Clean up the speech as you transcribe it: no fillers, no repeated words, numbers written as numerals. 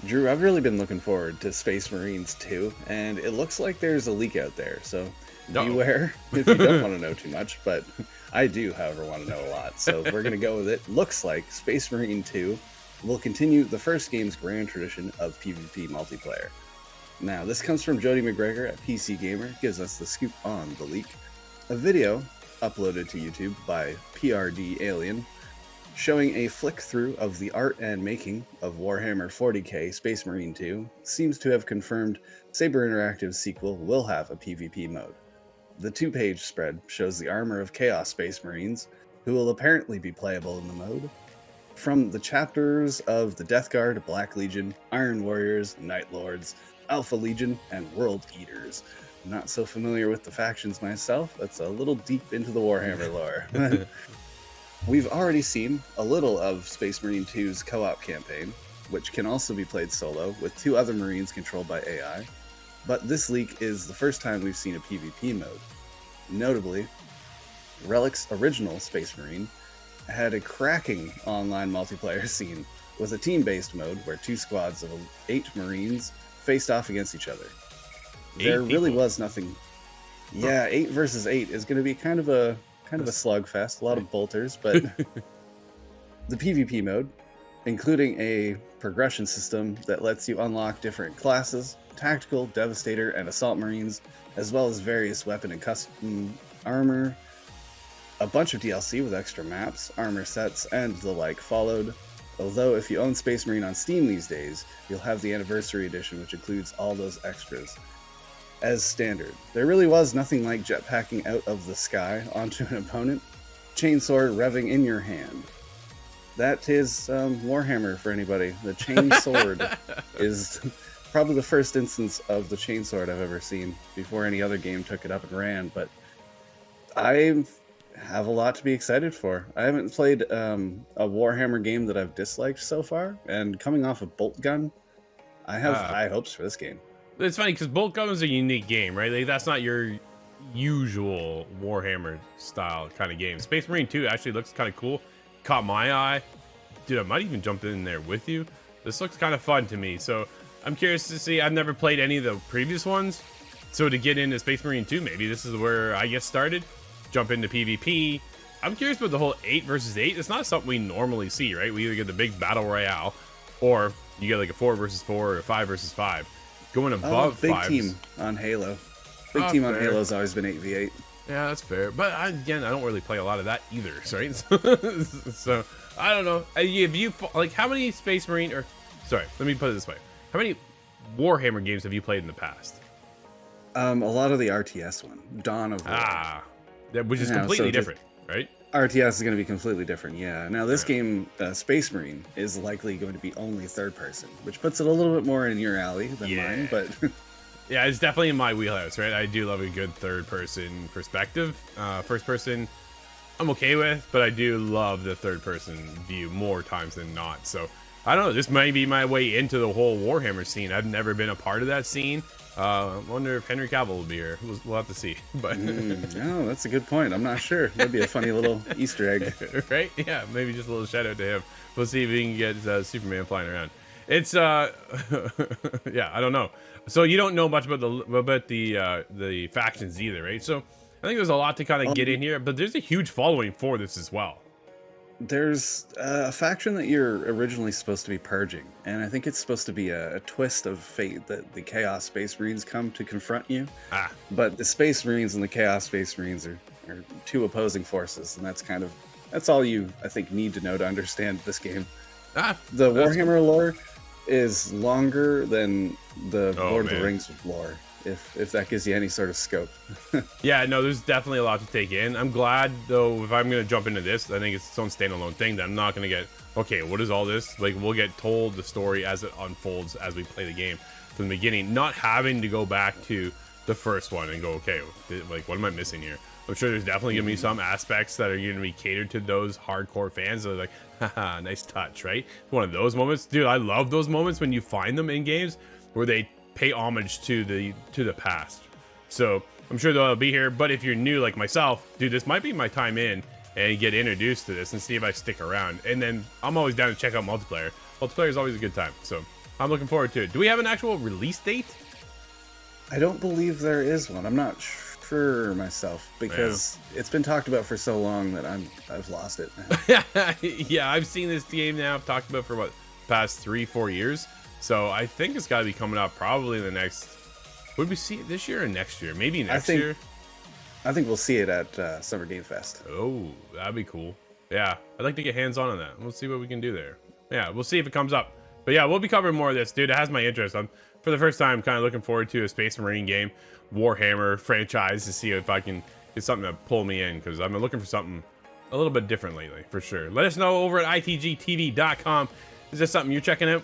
Drew, I've really been looking forward to Space Marines 2, and it looks like there's a leak out there, so beware if you don't want to know too much, but I do, however, want to know a lot, so we're going to go with it. Looks like Space Marine 2 will continue the first game's grand tradition of PvP multiplayer. Now, this comes from Jody McGregor at PC Gamer, gives us the scoop on the leak. A video uploaded to YouTube by PRD Alien showing a flick through of the art and making of Warhammer 40k Space Marine 2 seems to have confirmed Saber Interactive's sequel will have a PvP mode. The two-page spread shows the armor of Chaos Space Marines, who will apparently be playable in the mode, from the chapters of the Death Guard, Black Legion, Iron Warriors, Night Lords, Alpha Legion, and World Eaters. Not so familiar with the factions myself, that's a little deep into the Warhammer lore. We've already seen a little of Space Marine 2's co-op campaign, which can also be played solo with 2 other Marines controlled by AI, but this leak is the first time we've seen a PvP mode. Notably, Relic's original Space Marine had a cracking online multiplayer scene with a team-based mode where 2 squads of 8 Marines faced off against each other. There really was nothing. Yeah, 8 versus 8 is going to be kind of a slugfest, a lot of bolters, but the PvP mode, including a progression system that lets you unlock different classes, tactical, devastator, and assault marines, as well as various weapon and custom armor, a bunch of DLC with extra maps, armor sets, and the like followed. Although if you own Space Marine on Steam these days, you'll have the Anniversary Edition, which includes all those extras. As standard, there really was nothing like jetpacking out of the sky onto an opponent, chainsword revving in your hand. That is Warhammer for anybody. The chainsword is probably the first instance of the chainsword I've ever seen before any other game took it up and ran, but I have a lot to be excited for. I haven't played a Warhammer game that I've disliked so far, and coming off of Bolt Gun, I have high hopes for this game. It's funny because Bolt Gun is a unique game, right? Like, that's not your usual Warhammer style kind of game. Space Marine 2 actually looks kind of cool. Caught my eye. Dude, I might even jump in there with you. This looks kind of fun to me. So I'm curious to see. I've never played any of the previous ones. So to get into Space Marine 2, maybe this is where I get started. Jump into PvP. I'm curious about the whole 8 versus 8. It's not something we normally see, right? We either get the big battle royale, or you get like a 4 versus 4 or a 5 versus 5. Going above big fives. Team on Halo. Big team on Halo's always been 8v8. Yeah, that's fair. But again, I don't really play a lot of that either, right? So I don't know. Have you, like, how many Space Marine, or sorry, let me put it this way: how many Warhammer games have you played in the past? A lot of the RTS one, Dawn of War. Which is completely different, right? RTS is going to be completely different, yeah. Now this game, Space Marine, is likely going to be only third person, which puts it a little bit more in your alley than mine, but... Yeah, it's definitely in my wheelhouse, right? I do love a good third person perspective. First person, I'm okay with, but I do love the third person view more times than not. So, I don't know, this might be my way into the whole Warhammer scene. I've never been a part of that scene. I wonder if Henry Cavill will be here. We'll have to see. But no, that's a good point. I'm not sure. That'd be a funny little Easter egg, right? Yeah, maybe just a little shout out to him. We'll see if we can get Superman flying around. It's yeah, I don't know. So you don't know much about the factions either, right? So I think there's a lot to kind of get in here, but there's a huge following for this as well. There's a faction that you're originally supposed to be purging, and I think it's supposed to be a twist of fate that the Chaos Space Marines come to confront you. But the Space Marines and the Chaos Space Marines are 2 opposing forces, and that's all you, I think, need to know to understand this game. The Warhammer lore is longer than the Lord of the Rings lore, if that gives you any sort of scope. Yeah, no, there's definitely a lot to take in. I'm glad, though, if I'm going to jump into this, I think it's its own standalone thing, that I'm not going to get, okay, what is all this? Like, we'll get told the story as it unfolds as we play the game from the beginning, not having to go back to the first one and go, okay, like, what am I missing here? I'm sure there's definitely going to be some aspects that are going to be catered to those hardcore fans that are like, haha, nice touch, right? One of those moments. Dude, I love those moments when you find them in games where they pay homage to the past. So I'm sure they'll be here, but if you're new like myself, dude, this might be my time in and get introduced to this and see if I stick around. And then I'm always down to check out multiplayer. Multiplayer is always a good time. So I'm looking forward to it. Do we have an actual release date? I don't believe there is one. I'm not sure myself because it's been talked about for so long that I've lost it. Yeah, I've seen this game now. I've talked about it for what, past 3-4 years. So I think it's got to be coming out probably in the next. Would we see it this year or next year? Maybe next year. I think we'll see it at Summer Game Fest. Oh, that'd be cool. Yeah, I'd like to get hands on that. We'll see what we can do there. Yeah, we'll see if it comes up. But yeah, we'll be covering more of this, dude. It has my interest. I'm, for the first time, kind of looking forward to a Space Marine game, Warhammer franchise, to see if I can get something to pull me in, because I've been looking for something a little bit different lately, for sure. Let us know over at itgtv.com. Is this something you're checking out?